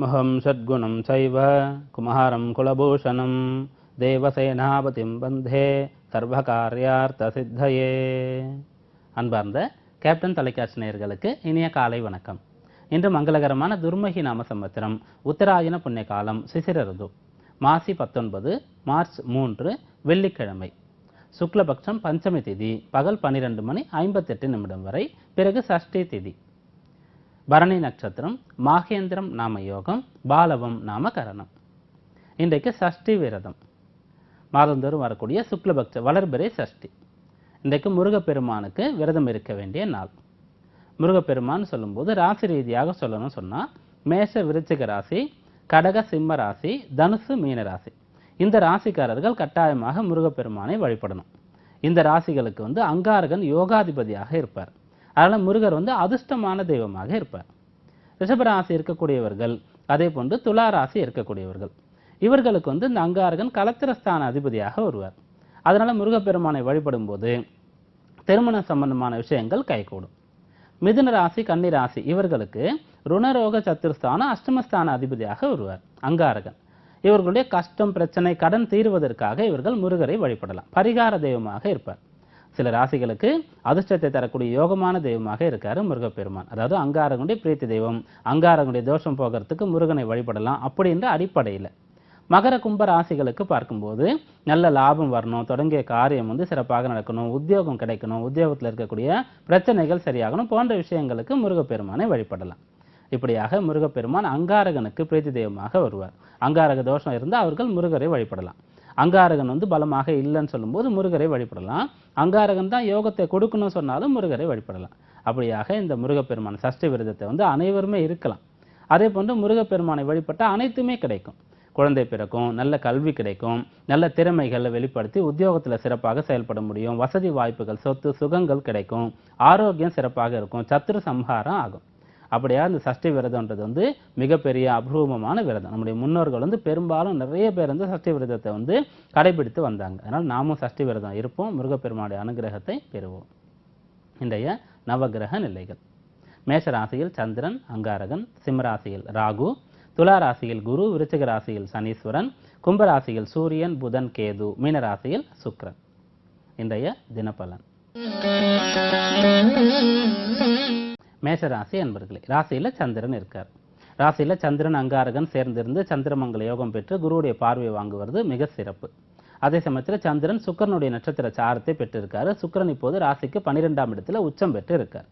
குமஹம் ஷட்குணம் சைவ குமஹாரம் குலபூஷணம் தேவசேனாபதிம் வந்தே சர்வகார்யார்த்த சித்தயே. அன்பார்ந்த கேப்டன் தொலைக்காட்சி நேயர்களுக்கு இனிய காலை வணக்கம். இன்று மங்களகரமான துர்மகி நாம சம்பத்திரம் உத்தராயண புண்ணிய காலம் சிசிர ருது மாசி 19 மார்ச் 3 வெள்ளிக்கிழமை. சுக்லபக்ஷம் பஞ்சமி திதி பகல் 12:58 வரை, பிறகு சஷ்டி திதி. பரணி நட்சத்திரம் மாகேந்திரம் நாம யோகம் பாலவம் நாம கரணம். இன்றைக்கு சஷ்டி விரதம். மாதந்தோறும் வரக்கூடிய சுக்லபக்ஷ வளர்பிறை சஷ்டி. இன்றைக்கு முருகப்பெருமானுக்கு விரதம் இருக்க வேண்டிய நாள். முருகப்பெருமான் சொல்லும்போது ராசி ரீதியாக சொல்லணும்னு சொன்னால் மேஷ விருச்சிக ராசி, கடக சிம்ம ராசி, தனுசு மீன ராசி. இந்த ராசிக்காரர்கள் கட்டாயமாக முருகப்பெருமானை வழிபடணும். இந்த ராசிகளுக்கு அங்காரகன் யோகாதிபதியாக இருப்பார். அதனால் முருகர் அதிர்ஷ்டமான தெய்வமாக இருப்பார். ரிஷபராசி இருக்கக்கூடியவர்கள், அதே போன்று துலா ராசி இருக்கக்கூடியவர்கள், இவர்களுக்கு இந்த அங்காரகன் கலத்திரஸ்தான அதிபதியாக வருவார். அதனால முருகப்பெருமானை வழிபடும் போது திருமண சம்பந்தமான விஷயங்கள் கைகூடும். மிதுன ராசி கன்னி ராசி இவர்களுக்கு ருணரோக சத்துருஸ்தான அஷ்டமஸ்தான அதிபதியாக வருவார் அங்காரகன். இவர்களுடைய கஷ்டம் பிரச்சனை கடன் தீர்வதற்காக இவர்கள் முருகரை வழிபடலாம். பரிகார தெய்வமாக இருப்பார். சில ராசிகளுக்கு அதிர்ஷ்டத்தை தரக்கூடிய யோகமான தெய்வமாக இருக்காரு முருகப்பெருமான். அதாவது அங்காரகனுடைய பிரீத்தி தெய்வம், அங்காரகனுடைய தோஷம் போகிறதுக்கு முருகனை வழிபடலாம் அப்படின்ற அடிப்படையில். மகர கும்ப ராசிகளுக்கு பார்க்கும்போது நல்ல லாபம் வரணும், தொடங்கிய காரியம் சிறப்பாக நடக்கணும், உத்தியோகம் கிடைக்கணும், உத்தியோகத்தில் இருக்கக்கூடிய பிரச்சனைகள் சரியாகணும் போன்ற விஷயங்களுக்கு முருகப்பெருமானை வழிபடலாம். இப்படியாக முருகப்பெருமான் அங்காரகனுக்கு பிரீத்தி தெய்வமாக வருவார். அங்காரக தோஷம் இருந்தால் அவர்கள் முருகரை வழிபடலாம். அங்காரகன் பலமாக இல்லைன்னு சொல்லும்போது முருகரை வழிபடலாம். அங்காரகன் தான் யோகத்தை கொடுக்கணும்னு சொன்னாலும் முருகரை வழிபடலாம். அப்படியாக இந்த முருகப்பெருமான் சஷ்டி விரதத்தை அனைவருமே இருக்கலாம். அதே போன்று முருகப்பெருமானை வழிபட்டால் அனைத்துமே கிடைக்கும். குழந்தை பிறக்கும், நல்ல கல்வி கிடைக்கும், நல்ல திறமைகளை வெளிப்படுத்தி உத்தியோகத்தில் சிறப்பாக செயல்பட முடியும், வசதி வாய்ப்புகள் சொத்து சுகங்கள் கிடைக்கும், ஆரோக்கியம் சிறப்பாக இருக்கும், சத்துரு சம்ஹாரம் ஆகும். அப்படியா இந்த சஷ்டி விரதம்ன்றது மிகப்பெரிய அபூர்வமான விரதம். நம்முடைய முன்னோர்கள் பெரும்பாலும் நிறைய பேர் சஷ்டி விரதத்தை கடைபிடித்து வந்தாங்க. அதனால் நாமும் சஷ்டி விரதம் இருப்போம், முருகப்பெருமானுடைய அனுகிரகத்தை பெறுவோம். இன்றைய நவகிரக நிலைகள். மேஷ ராசியில் சந்திரன் அங்காரகன், சிம்மராசியில் ராகு, துலா ராசியில் குரு, விருச்சிக ராசியில் சனீஸ்வரன், கும்பராசியில் சூரியன் புதன் கேது, மீனராசியில் சுக்கிரன். இன்றைய தினப்பலன். மேஷராசி அன்பர்களே, ராசியில சந்திரன் இருக்கார். ராசியில சந்திரன் அங்காரகன் சேர்ந்திருந்து சந்திரமங்கல யோகம் பெற்று குருவுடைய பார்வையை வாங்குவது மிக சிறப்பு. அதே சமயத்தில் சந்திரன் சுக்கிரனுடைய நட்சத்திர சாரத்தை பெற்றிருக்காரு. சுக்கிரன் இப்போது ராசிக்கு 12ஆம் இடத்துல உச்சம் பெற்று இருக்கார்.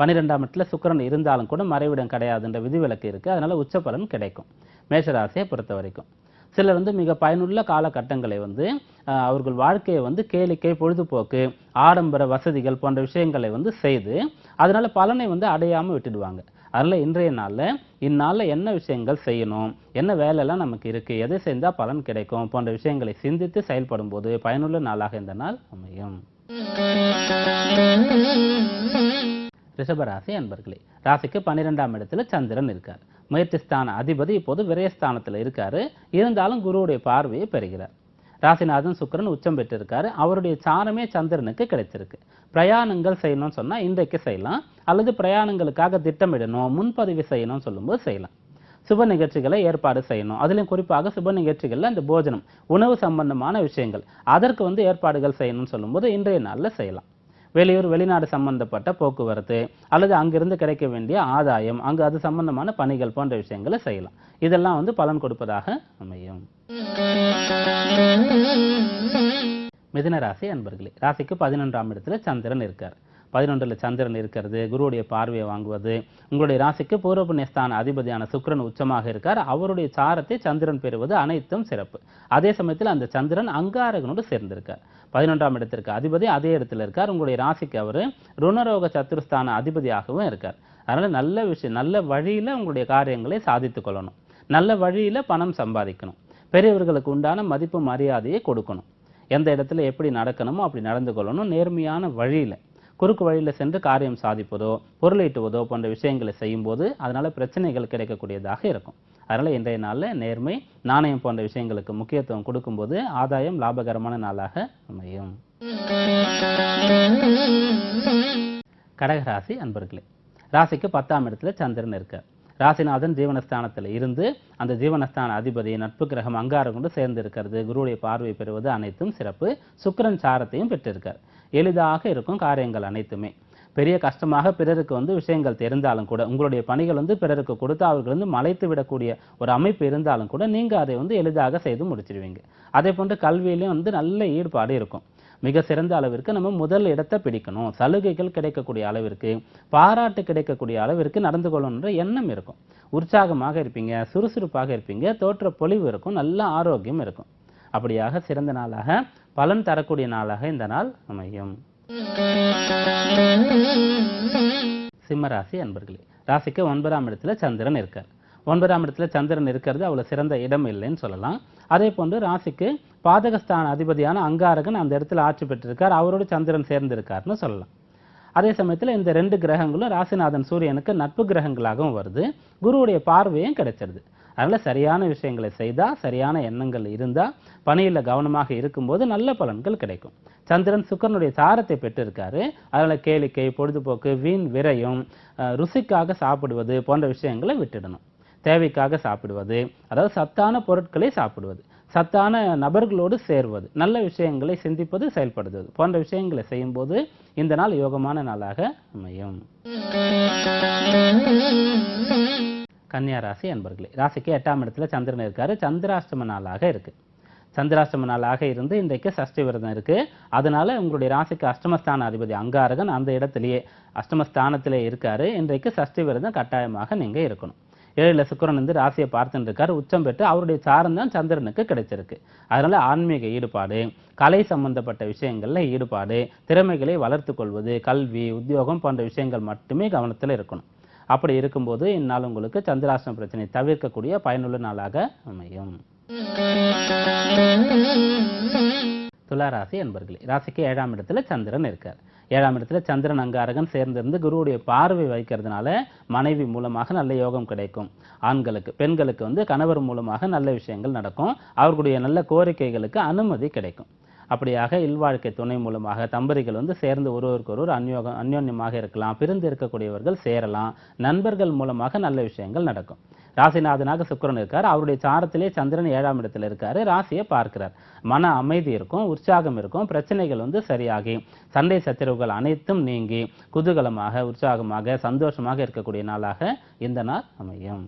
12ஆம் இடத்துல சுக்கிரன் இருந்தாலும் கூட மறைவிடம் கிடையாதுன்ற விதிவிலக்கு இருக்கு. அதனால உச்ச பலன் கிடைக்கும் மேஷராசியை பொறுத்த வரைக்கும். சிலர் மிக பயனுள்ள காலகட்டங்களை அவர்கள் வாழ்க்கையை கேளிக்கை பொழுதுபோக்கு ஆடம்பர வசதிகள் போன்ற விஷயங்களை செய்து அதனால பலனை அடையாமல் விட்டுடுவாங்க. அதனால இன்றைய நாளில் இந்நாளில் என்ன விஷயங்கள் செய்யணும், என்ன வேலையெல்லாம் நமக்கு இருக்கு, எதை செஞ்சால் பலன் கிடைக்கும் போன்ற விஷயங்களை சிந்தித்து செயல்படும் போது பயனுள்ள நாளாக இந்த நாள் அமையும். ரிஷபராசி அன்பர்களே, ராசிக்கு 12ஆம் இடத்துல சந்திரன் இருக்கார். முயற்சி ஸ்தான அதிபதி இப்போது விரயஸ்தானத்தில் இருக்காரு. இருந்தாலும் குருவுடைய பார்வையை பெறுகிறார். ராசிநாதன் சுக்கிரன் உச்சம் பெற்றிருக்காரு. அவருடைய சாரமே சந்திரனுக்கு கிடைச்சிருக்கு. பிரயாணங்கள் செய்யணும்னு சொன்னா இன்றைக்கு செய்யலாம், அல்லது பிரயாணங்களுக்காக திட்டமிடணும் முன்பதிவு செய்யணும்னு சொல்லும்போது செய்யலாம். சுப நிகழ்ச்சிகளை ஏற்பாடு செய்யணும். அதிலும் குறிப்பாக சுப நிகழ்ச்சிகள்ல இந்த போஜனம் உணவு சம்பந்தமான விஷயங்கள் அதற்கு ஏற்பாடுகள் செய்யணும்னு சொல்லும்போது இன்றைய நாளில் செய்யலாம். வெளியூர் வெளிநாடு சம்பந்தப்பட்ட போக்குவரத்து அல்லது அங்கிருந்து கிடைக்க வேண்டிய ஆதாயம், அங்கு அது சம்பந்தமான பணிகள் போன்ற விஷயங்களை செய்யலாம். இதெல்லாம் பலன் கொடுப்பதாக அமையும். மிதுன ராசி அன்பர்களே, ராசிக்கு 11ஆம் இடத்துல சந்திரன் இருக்கார். 11ல் சந்திரன் இருக்கிறது குருவுடைய பார்வையை வாங்குவது. உங்களுடைய ராசிக்கு பூர்வ புண்ணியஸ்தான அதிபதியான சுக்கிரன் உச்சமாக இருக்கார். அவருடைய சாரத்தை சந்திரன் பெறுவது அனைத்தும் சிறப்பு. அதே சமயத்தில் அந்த சந்திரன் அங்காரகனோடு சேர்ந்திருக்கார். 11ஆம் இடத்திற்கு அதிபதி அதே இடத்துல இருக்கார். உங்களுடைய ராசிக்கு அவர் ருணரோக சத்துருஸ்தான அதிபதியாகவும் இருக்கார். அதனால நல்ல விஷயம், நல்ல வழியில உங்களுடைய காரியங்களை சாதித்துக் கொள்ளணும், நல்ல வழியில பணம் சம்பாதிக்கணும், பெரியவர்களுக்கு உண்டான மதிப்பு மரியாதையை கொடுக்கணும், எந்த இடத்துல எப்படி நடக்கணுமோ அப்படி நடந்து கொள்ளணும், நேர்மையான வழியில குறுக்கு வழியில் சென்று காரியம் சாதிப்பதோ பொருளீட்டுவதோ போன்ற விஷயங்களை செய்யும்போது அதனால பிரச்சனைகள் கிடைக்கக்கூடியதாக இருக்கும். அதனால இன்றைய நாளில் நேர்மை நாணயம் போன்ற விஷயங்களுக்கு முக்கியத்துவம் கொடுக்கும்போது ஆதாயம் லாபகரமான நாளாக அமையும். கடகராசி அன்பர்களே, ராசிக்கு 10ஆம் இடத்துல சந்திரன் இருக்கார். ராசிநாதன் ஜீவனஸ்தானத்தில் இருந்து அந்த ஜீவனஸ்தான அதிபதி நட்பு கிரகம் அங்காரம் கொண்டு சேர்ந்து இருக்கிறது, குருவுடைய பார்வை பெறுவது அனைத்தும் சிறப்பு. சுக்கிரன் சாரத்தையும் பெற்றிருக்கார். எளிதாக இருக்கும் காரியங்கள் அனைத்துமே. பெரிய கஷ்டமாக பிறருக்கு விஷயங்கள் தெரிந்தாலும் கூட, உங்களுடைய பணிகள் பிறருக்கு கொடுத்து அவர்கள் மலைத்து விடக்கூடிய ஒரு அமைப்பு இருந்தாலும் கூட நீங்க அதை எளிதாக செய்து முடிச்சிடுவீங்க. அதே போன்று கல்வியிலும் நல்ல ஈடுபாடு இருக்கும். மிக சிறந்த அளவிற்கு நம்ம முதல் இடத்தை பிடிக்கணும், சலுகைகள் கிடைக்கக்கூடிய அளவிற்கு, பாராட்டு கிடைக்கக்கூடிய அளவிற்கு நடந்து கொள்ளணுன்ற எண்ணம் இருக்கும். உற்சாகமாக இருப்பீங்க, சுறுசுறுப்பாக இருப்பீங்க, தோற்ற பொலிவு இருக்கும், நல்ல ஆரோக்கியம் இருக்கும். அப்படியாக சிறந்த நாளாக, பலன் தரக்கூடிய நாளாக இந்த நாள் அமையும். சிம்மராசி அன்பர்களே, ராசிக்கு 9ஆம் இடத்துல சந்திரன் இருக்கார். 9ஆம் இடத்துல சந்திரன் இருக்கிறது அவ்வளவு சிறந்த இடம் இல்லைன்னு சொல்லலாம். அதே போன்று ராசிக்கு பாதகஸ்தான அதிபதியான அங்காரகன் அந்த இடத்துல ஆட்சி பெற்றிருக்கார், அவரோடு சந்திரன் சேர்ந்திருக்காருன்னு சொல்லலாம். அதே சமயத்தில் இந்த 2 கிரகங்களும் ராசிநாதன் சூரியனுக்கு நட்பு கிரகங்களாகவும் வருது, குருவுடைய பார்வையும் கிடைச்சிருது. அதனால சரியான விஷயங்களை செய்தா, சரியான எண்ணங்கள் இருந்தா, பணியில கவனமாக இருக்கும்போது நல்ல பலன்கள் கிடைக்கும். சந்திரன் சுக்கிரனுடைய சாரத்தை பெற்றிருக்காரு. அதனால கேளிக்கை, பொழுதுபோக்கு, வீண் விரயம், ருசிக்காக சாப்பிடுவது போன்ற விஷயங்களை விட்டுடணும். தேவைக்காக சாப்பிடுவது, அதாவது சத்தான பொருட்களை சாப்பிடுவது, சத்தான நபர்களோடு சேர்வது, நல்ல விஷயங்களை சிந்திப்பது, செயல்படுவது போன்ற விஷயங்களை செய்யும்போது இந்த நாள் யோகமான நாளாக அமையும். கன்னியா ராசி அன்பர்களே, ராசிக்கு 8ஆம் இடத்துல சந்திரன் இருக்காரு. சந்திராஷ்டம நாளாக இருக்கு. சந்திராஷ்டம நாளாக இருந்து இன்றைக்கு சஷ்டி விரதம் இருக்கு. அதனால உங்களுடைய ராசிக்கு அஷ்டமஸ்தான அதிபதி அங்காரகன் அந்த இடத்திலேயே அஷ்டமஸ்தானத்திலே இருக்காரு. இன்றைக்கு சஷ்டி விரதம் கட்டாயமாக நீங்க இருக்கணும். 7ல சுக்கிரன் ராசியை பார்த்துட்டு இருக்காரு, உச்சம் பெற்று அவருடைய சாரம் தான் சந்திரனுக்கு கிடைச்சிருக்கு. அதனால ஆன்மீக ஈடுபாடு, கலை சம்பந்தப்பட்ட விஷயங்கள்ல ஈடுபாடு, திறமைகளை வளர்த்து கொள்வது, கல்வி, உத்தியோகம் போன்ற விஷயங்கள் மட்டுமே கவனத்தில் இருக்கணும். அப்படி இருக்கும்போது இந்நாள் உங்களுக்கு சந்திராஷ்டம பிரச்சனை தவிர்க்கக்கூடிய பயனுள்ள நாளாக அமையும். துளாராசி அன்பர்களே, ராசிக்கு 7ஆம் இடத்துல சந்திரன் இருக்கார். 7ஆம் இடத்துல சந்திரன் அங்காரகன் சேர்ந்திருந்து குருவுடைய பார்வை வைக்கிறதுனால மனைவி மூலமாக நல்ல யோகம் கிடைக்கும். ஆண்களுக்கு, பெண்களுக்கு கணவர் மூலமாக நல்ல விஷயங்கள் நடக்கும். அவர்களுடைய நல்ல கோரிக்கைகளுக்கு அனுமதி கிடைக்கும். அப்படியாக இல்வாழ்க்கை துணை மூலமாக தம்பதிகள் சேர்ந்து ஒருவருக்கொருவர் அந்யோன்யமாக இருக்கலாம். பிரிந்து இருக்கக்கூடியவர்கள் சேரலாம். நண்பர்கள் மூலமாக நல்ல விஷயங்கள் நடக்கும். ராசிநாதனாக சுக்கிரன் இருக்கார். அவருடைய சாரத்திலே சந்திரன் 7ஆம் இடத்துல இருக்காரு. ராசியை பார்க்கிறார். மன அமைதி இருக்கும், உற்சாகம் இருக்கும். பிரச்சனைகள் சரியாகி சண்டை சச்சரவுகள் அனைத்தும் நீங்கி குதூகலமாக, உற்சாகமாக, சந்தோஷமாக இருக்கக்கூடிய நாளாக இந்த நாள் அமையும்.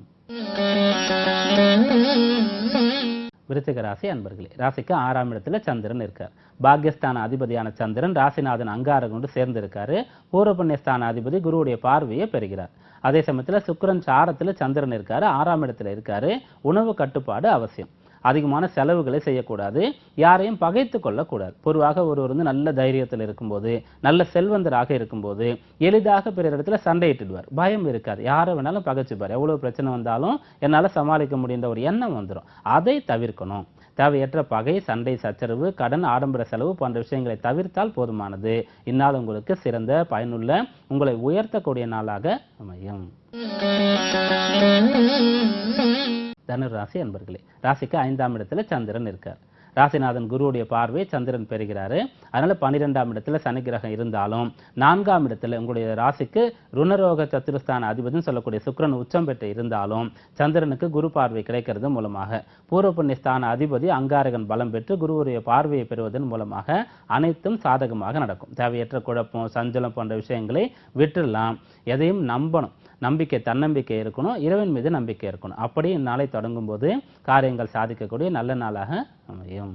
விருச்சிக ராசி அன்பர்களே, ராசிக்கு 6ஆம் இடத்துல சந்திரன் இருக்கார். பாக்யஸ்தான அதிபதியான சந்திரன் ராசிநாதன் அங்காரகனோடு சேர்ந்து இருக்காரு. பூர்வ புண்ணியஸ்தான அதிபதி குருவுடைய பார்வையை பெறுகிறார். அதே சமயத்துல சுக்கிரன் சாரத்துல சந்திரன் இருக்காரு, 6ஆம் இடத்துல இருக்காரு. உணவு கட்டுப்பாடு அவசியம். அதிகமான செலவுகளை செய்யக்கூடாது, யாரையும் பகைத்து கொள்ளக்கூடாது. பொதுவாக ஒருவர் நல்ல தைரியத்தில் இருக்கும்போது, நல்ல செல்வந்தராக இருக்கும்போது எளிதாக பிறரிடத்துல சண்டையிட்டுடுவார். பயம் இருக்காது, யாரை வேணாலும் பகைச்சுப்பார். எவ்வளவு பிரச்சனை வந்தாலும் என்னால சமாளிக்க முடியுன்ற ஒரு எண்ணம் வந்துடும். அதை தவிர்க்கணும். தேவையற்ற பகை, சண்டை, சச்சரவு, கடன், ஆடம்பர செலவு போன்ற விஷயங்களை தவிர்த்தால் போதுமானது. இந்நாள் உங்களுக்கு சிறந்த, பயனுள்ள, உங்களை உயர்த்தக்கூடிய நாளாக அமையும். தனுர் ராசி அன்பர்களே, ராசிக்கு 5ஆம் இடத்துல சந்திரன் இருக்கார். ராசிநாதன் குருவுடைய பார்வை சந்திரன் பெறுகிறாரு. அதனால 12ஆம் இடத்துல சனி கிரகம் இருந்தாலும் 4ஆம் இடத்துல உங்களுடைய ராசிக்கு ருணரோக சத்துருஸ்தான அதிபதினு சொல்லக்கூடிய சுக்கிரன் உச்சம் பெற்று இருந்தாலும் சந்திரனுக்கு குரு பார்வை கிடைக்கிறது மூலமாக, பூர்வ புண்ணிய ஸ்தான அதிபதி அங்காரகன் பலம் பெற்று குருவுடைய பார்வையை பெறுவதன் மூலமாக அனைத்தும் சாதகமாக நடக்கும். தேவையற்ற குழப்பம், சஞ்சலம் போன்ற விஷயங்களை விட்டுடலாம். எதையும் நம்பணும். நம்பிக்கை, தன்னம்பிக்கை இருக்கணும். இறைவன் மீது நம்பிக்கை இருக்கணும். அப்படி இந்நாளை தொடங்கும் போது காரியங்கள் சாதிக்கக்கூடிய நல்ல நாளாக அமையும்.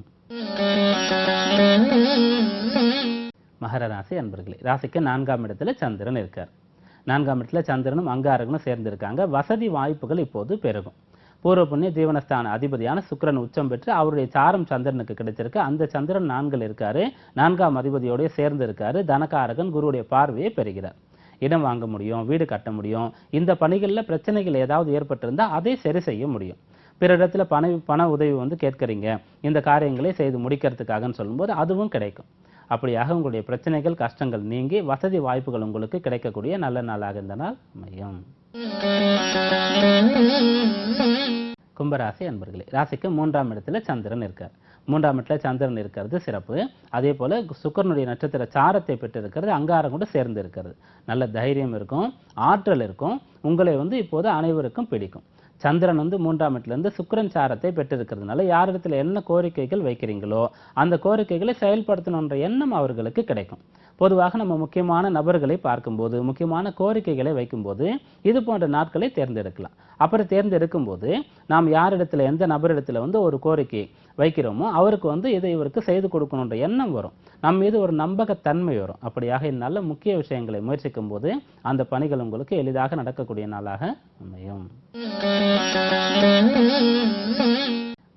மகர ராசி அன்பர்களே, ராசிக்கு 4ஆம் இடத்துல சந்திரன் இருக்கார். 4ஆம் இடத்துல சந்திரனும் அங்காரகனும் சேர்ந்திருக்காங்க. வசதி வாய்ப்புகள் இப்போது பெருகும். பூர்வ புண்ணிய ஜீவனஸ்தான அதிபதியான சுக்கிரன் உச்சம் பெற்று அவருடைய சாரம் சந்திரனுக்கு கிடைச்சிருக்கு. அந்த சந்திரன் 4ல் இருக்காரு. 4ஆம் அதிபதியோட சேர்ந்து இருக்காரு. தனகாரகன் குருவுடைய பார்வையை பெறுகிறார். இடம் வாங்க முடியும், வீடு கட்ட முடியும். இந்த பணிகளில் பிரச்சனைகள் ஏதாவது ஏற்பட்டிருந்தா அதை சரி செய்ய முடியும். பிறரிடத்துல பண உதவி கேட்கறீங்க, இந்த காரியங்களை செய்து முடிக்கிறதுக்காகன்னு சொல்லும்போது அதுவும் கிடைக்கும். அப்படியாக உங்களுடைய பிரச்சனைகள், கஷ்டங்கள் நீங்கி வசதி வாய்ப்புகள் உங்களுக்கு கிடைக்கக்கூடிய நல்ல நாளாக இந்த நாள் அமையும். கும்பராசி அன்பர்களே, ராசிக்கு 3ஆம் இடத்துல சந்திரன் இருக்கார். மூன்றாம் இடத்துல சந்திரன் இருக்கிறது சிறப்பு. அதே போல சுக்கிரனுடைய நட்சத்திர சாரத்தை பெற்றிருக்கிறது, அங்காரம் கூட சேர்ந்து இருக்கிறது. நல்ல தைரியம் இருக்கும், ஆற்றல் இருக்கும், உங்களை இப்போது அனைவருக்கும் பிடிக்கும். சந்திரன் மூன்றாம் இடத்திலிருந்து சுக்கிரன் சாரத்தை பெற்றிருக்கிறதுனால யாரிடத்துல என்ன கோரிக்கைகள் வைக்கிறீங்களோ அந்த கோரிக்கைகளை செயல்படுத்தணுன்ற எண்ணம் அவர்களுக்கு கிடைக்கும். பொதுவாக நம்ம முக்கியமான நபர்களை பார்க்கும்போது, முக்கியமான கோரிக்கைகளை வைக்கும்போது இது போன்ற நாட்களை தேர்ந்தெடுக்கலாம். அப்புறம் தேர்ந்தெடுக்கும் போது நாம் யாரிடத்துல, எந்த நபரிடத்துல ஒரு கோரிக்கை வைக்கிறோமோ அவருக்கு இதை இவருக்கு செய்து கொடுக்கணுன்ற எண்ணம் வரும். நம்ம மீது ஒரு நம்பகத்தன்மை வரும். அப்படியாக நல்ல முக்கிய விஷயங்களை முயற்சிக்கும் போது அந்த பணிகள் உங்களுக்கு எளிதாக நடக்கக்கூடிய நாளாக அமையும்.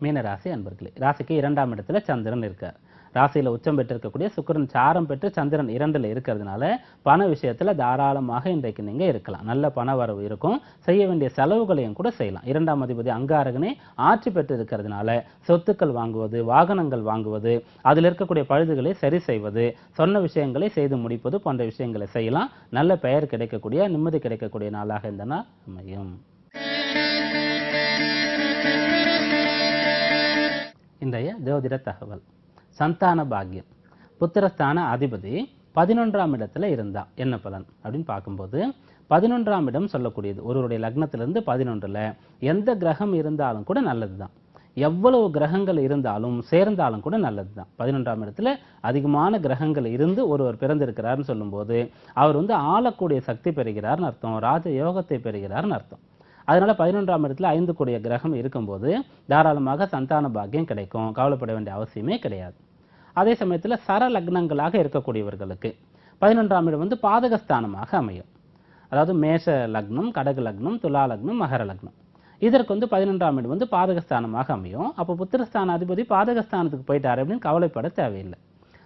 மீனராசி அன்பர்களே, ராசிக்கு 2ஆம் இடத்துல சந்திரன் இருக்கார். ராசியில உச்சம் பெற்றிருக்கக்கூடிய சுக்கிரன் சாரம் பெற்று சந்திரன் 2ல் இருக்கிறதுனால பண விஷயத்துல தாராளமாக இன்றைக்கு நீங்க இருக்கலாம். நல்ல பண வரவு இருக்கும், செய்ய வேண்டிய செலவுகளையும் கூட செய்யலாம். 2ஆம் அதிபதி அங்காரகனே ஆட்சி பெற்று இருக்கிறதுனால சொத்துக்கள் வாங்குவது, வாகனங்கள் வாங்குவது, அதில் இருக்கக்கூடிய பழுதுகளை சரி செய்வது, சொன்ன விஷயங்களை செய்து முடிப்பது போன்ற விஷயங்களை செய்யலாம். நல்ல பெயர் கிடைக்கக்கூடிய, நிம்மதி கிடைக்கக்கூடிய நாளாக இந்த நாள் அமையும். இன்றைய ஜோதிட தகவல். சந்தான பாக்கியம். புத்திரஸ்தான அதிபதி 11ஆம் இடத்துல இருந்தா என்ன பலன் அப்படின்னு பார்க்கும்போது, 11ஆம் இடம் சொல்லக்கூடியது ஒருவருடைய லக்னத்திலிருந்து 11ல் எந்த கிரகம் இருந்தாலும் கூட நல்லதுதான். எவ்வளவு கிரகங்கள் இருந்தாலும் சேர்ந்தாலும் கூட நல்லதுதான். 11ஆம் இடத்துல அதிகமான கிரகங்கள் இருந்து ஒருவர் பிறந்திருக்கிறார்னு சொல்லும்போது அவர் ஆளக்கூடிய சக்தி பெறுகிறார்னு அர்த்தம், ராஜ யோகத்தை பெறுகிறார்னு அர்த்தம். அதனால 11ஆம் இடத்துல 5 கூடிய கிரகம் இருக்கும்போது தாராளமாக சந்தான பாக்கியம் கிடைக்கும், கவலைப்பட வேண்டிய அவசியமே கிடையாது. அதே சமயத்தில் சர லக்னங்களாக இருக்கக்கூடியவர்களுக்கு 11ஆம் இடம் பாதகஸ்தானமாக அமையும். அதாவது மேஷ லக்னம், கடக லக்னம், துலா லக்னம், மகர லக்னம், இதற்கு 11ஆம் இடம் பாதகஸ்தானமாக அமையும். அப்போ புத்திரஸ்தான அதிபதி பாதகஸ்தானத்துக்கு போயிட்டாரு அப்படின்னு கவலைப்பட தேவையில்லை.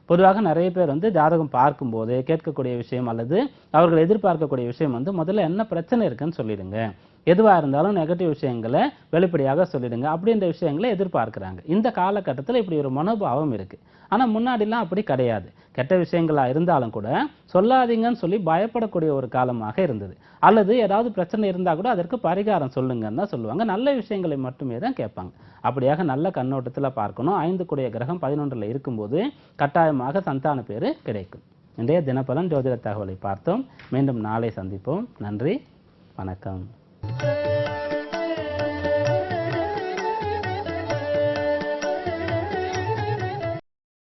பொதுவாக நிறைய பேர் ஜாதகம் பார்க்கும்போது கேட்கக்கூடிய விஷயம் அல்லது அவர்கள் எதிர்பார்க்கக்கூடிய விஷயம் முதல்ல என்ன பிரச்சனை இருக்குன்னு சொல்லிடுங்க, எதுவாக இருந்தாலும் நெகட்டிவ் விஷயங்களை வெளிப்படையாக சொல்லிடுங்க அப்படின்ற விஷயங்களை எதிர்பார்க்குறாங்க. இந்த காலகட்டத்தில் இப்படி ஒரு மனோபாவம் இருக்குது. ஆனால் முன்னாடிலாம் அப்படி கிடையாது. கெட்ட விஷயங்களாக இருந்தாலும் கூட சொல்லாதீங்கன்னு சொல்லி பயப்படக்கூடிய ஒரு காலமாக இருந்தது. அல்லது ஏதாவது பிரச்சனை இருந்தால் கூட அதற்கு பரிகாரம் சொல்லுங்கன்னு தான் சொல்லுவாங்க. நல்ல விஷயங்களை மட்டுமே தான் கேட்பாங்க. அப்படியாக நல்ல கண்ணோட்டத்தில் பார்க்கணும். 5 கூடிய கிரகம் 11ல் இருக்கும்போது கட்டாயமாக சந்தான பேர் கிடைக்கும். இன்றைய தினப்பலன் ஜோதிட தகவலை பார்த்தோம். மீண்டும் நாளை சந்திப்போம். நன்றி, வணக்கம்.